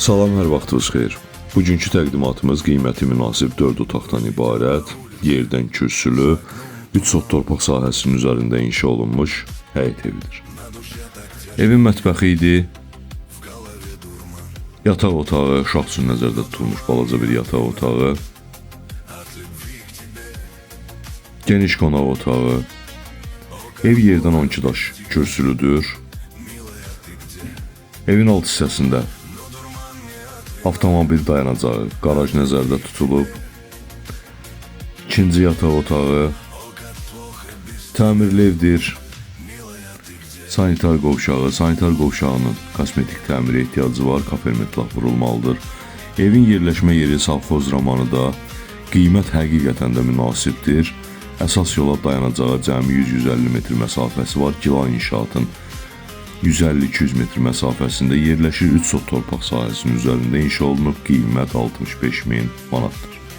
Salam, hər vaxtınız xeyir. Bugünkü təqdimatımız qiyməti münasib 4 otaqdan ibarət, yerdən kürsülü, 3 sot torpaq sahəsinin üzərində inşa olunmuş həyət evidir. Evin mətbəxi idi, yataq otağı, uşaq üçün nəzərdə tutulmuş balaca bir yataq otağı, geniş qonaq otağı, ev yerdən 12 daş kürsülüdür. Evin alt hissəsində avtomobil dayanacağı, qaraj nəzərdə tutulub. İkinci yataq otağı, təmirli evdir. Sanitar qovşağının kosmetik təmirə ehtiyacı var, kapermetlaq vurulmalıdır. Evin yerləşmə yeri savxoz romanıda, qiymət həqiqətən də münasibdir. Əsas yola dayanacağı cəmi 100-150 metr məsafəsi var. Gilan inşaatın 150-200 metr məsafəsində yerləşir, 3 sot torpaq sahəsinin üzərində inşa olunub, qiymət 65.000 manatdır.